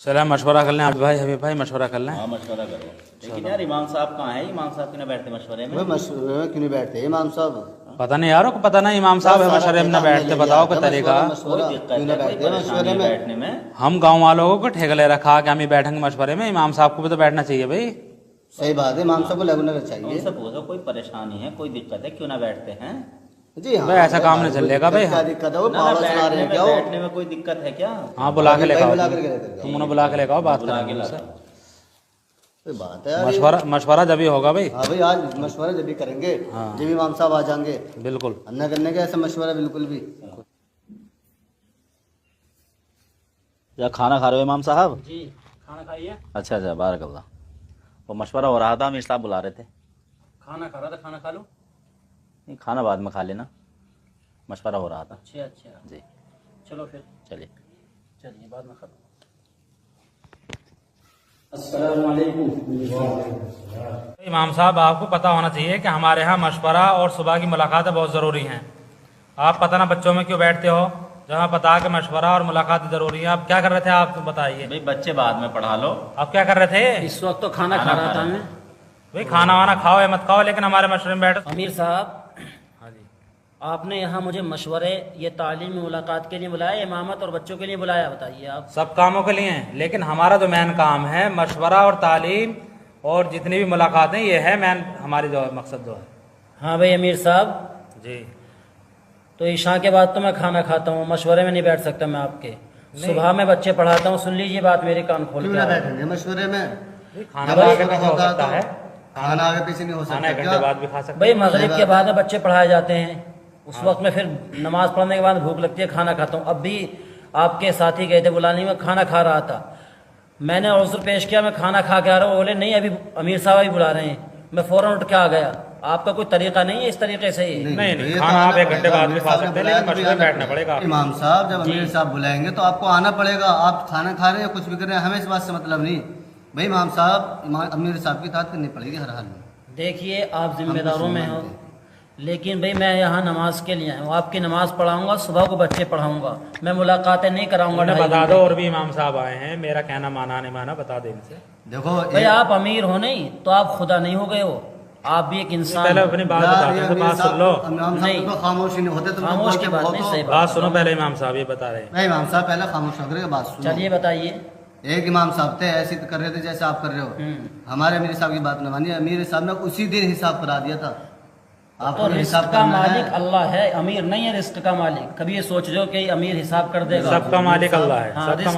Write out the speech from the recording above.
चला मशवरा कर लें आप भाई हबीब भाई मशवरा कर लें। हाँ मशवरा करो। लेकिन यार इमाम साहब कहाँ है? इमाम साहब क्यों ना बैठते मशवरे में? वो मशवरे में क्यों नहीं बैठते इमाम साहब? पता नहीं यार को पता नहीं इमाम साहब है मशवरे में न बैठते, बताओ क्या तरीका। कोई दिक्कत है, कोई परेशानी है बैठने में? हम गांव वालों को ठेका ले रखा कि हम ही बैठेंगे मशवरे में, इमाम साहब को भी तो बैठना चाहिए भाई। सही बात है, इमाम साहब को लगना चाहिए। उनसे पूछो कोई परेशानी है, कोई दिक्कत है, क्यों ना बैठते हैं? जी हाँ भाई ऐसा काम नहीं चलेगा भाई। क्या दिक्कत है? वो ना पावर चला रहे हैं क्या? वो बैठने में कोई दिक्कत है क्या? हाँ बुला के लेकर बुला आओ, करके लेकर तुम उन्हें बुला के लेकर आओ, बात बुला के करेंगे लाता उनसे। हूँ। कोई बात है यार, मशवरा जब ही होगा भाई। हाँ भाई आज मशवरा जब भी करेंगे हाँ। जब इमाम साहब आ जाएंगे, बिल्कुल अन्ना करने का ऐसा मशवरा बिल्कुल भी। या खाना खा रहे हो इमाम साहब? जी खाना खाइए। अच्छा अच्छा, बारक अल्लाह। वो मशवरा हो रहा था, अमीर साहब बुला रहे थे। खाना खा रहा था, खाना खा लो। नहीं खाना बाद में खा लेना, मशवरा हो रहा था। अच्छा अच्छा जी चलो फिर चलिए। चलिए बाद में खा लो। इमाम साहब आपको पता होना चाहिए कि हमारे यहाँ मशवरा और सुबह की मुलाकातें बहुत ज़रूरी हैं। आप पता ना बच्चों में क्यों बैठते हो, जहाँ पता कि मशवरा और मुलाकात ज़रूरी है। आप क्या कर रहे थे आप बताइए। भाई बच्चे बाद में पढ़ा लो। आप क्या कर रहे थे? इस वक्त तो खाना खा रहा था मैं। भाई खाना वाना खाओ या मत खाओ, लेकिन हमारे मशवरे में बैठो। अमीर साहब हाँ जी आपने यहाँ मुझे मशवरे ये तालीमी मुलाकात के लिए बुलाया, इमामत और बच्चों के लिए बुलाया, बताइए आप। सब कामों के लिए हैं, लेकिन हमारा जो मेन काम है मशवरा और तालीम और जितनी भी मुलाकातें, ये है मेन हमारी जो मकसद जो है। हाँ भाई अमीर साहब, जी तो ईशा के बाद तो मैं खाना खाता हूँ, मशवरे में नहीं बैठ सकता मैं आपके। सुबह में बच्चे पढ़ाता हूँ, सुन लीजिए बात मेरी, कान खोल क्यों के ना आप। बैठेंगे मशवरे में? खाना जब आगे मशवरा पीछे हो होता सकता है, खाना आगे पीछे नहीं हो खाना सकता एक घंटे क्या? बाद भी खा सकते भाई हैं। मगरिब के बाद में बच्चे पढ़ाए जाते हैं, उस वक्त में फिर नमाज पढ़ने के बाद भूख लगती है, खाना खाता हूँ। अब भी आपके साथी गए थे बुलाने में, खाना खा रहा था, मैंने उज़्र पेश किया मैं खाना खा के आ रहा हूँ, बोले नहीं अभी अमीर साहब ही बुला रहे हैं, मैं फ़ौरन उठ के आ गया। आपका कोई तरीका नहीं है इस तरीके से ही? नहीं ये तो खाना आप आना एक घंटे पड़ेगा। बाद भी खा अमीर सकते हैं, साहब ने लेकिन मशवरे बुलाया में तो बैठना पड़ेगा आपको। इमाम साहब जब अमीर साहब बुलाएंगे तो आपको आना पड़ेगा। आप खाना खा रहे हैं कुछ भी कर रहे हैं, हमें इस बात से मतलब नहीं। भाई इमाम साहब अमीर साहब की इताअत करनी पड़ेगी हर हाल में। देखिए आप जिम्मेदारों में हो, मानते लेकिन भाई मैं यहाँ नमाज के लिए आया हूँ, आपकी नमाज पढ़ाऊंगा, सुबह को बच्चे पढ़ाऊंगा, मैं मुलाकातें नहीं कराऊंगा। उन्हें 2.5 बता घंटे। दो, और भी इमाम साहब आए हैं, मेरा कहना माना नहीं माना बता दे इनसे। देखो भाई आप अमीर हो नहीं तो आप खुदा नहीं हो गए हो, आप भी एक इंसान पहले हो। अपनी बात यार, बताते ये हैं तो अमीर बात साहब सुन लो। इमाम साहब नहीं। को खामोशी नहीं होते, तुम लोग खामोश बोल की के बात बहुत नहीं, हो। सही बात सुनो पहले, इमाम साहब ये बता रहे हैं। नहीं इमाम साहब पहले खामोश होकर के बात सुनो। चलिए बताइए। एक इमाम साहब थे ऐसे कर रहे थे जैसे आप कर रहे हो। हमारे अमीर साहब की बात न मानिए, अमीर साहब ने उसी दिन हिसाब करा दिया था। तो रिस्क का मालिक अल्लाह है, अमीर नहीं है रिस्क का मालिक। कभी ये सोच लो कि अमीर हिसाब कर देगा? सबका मालिक अल्लाह है, हाँ, सबका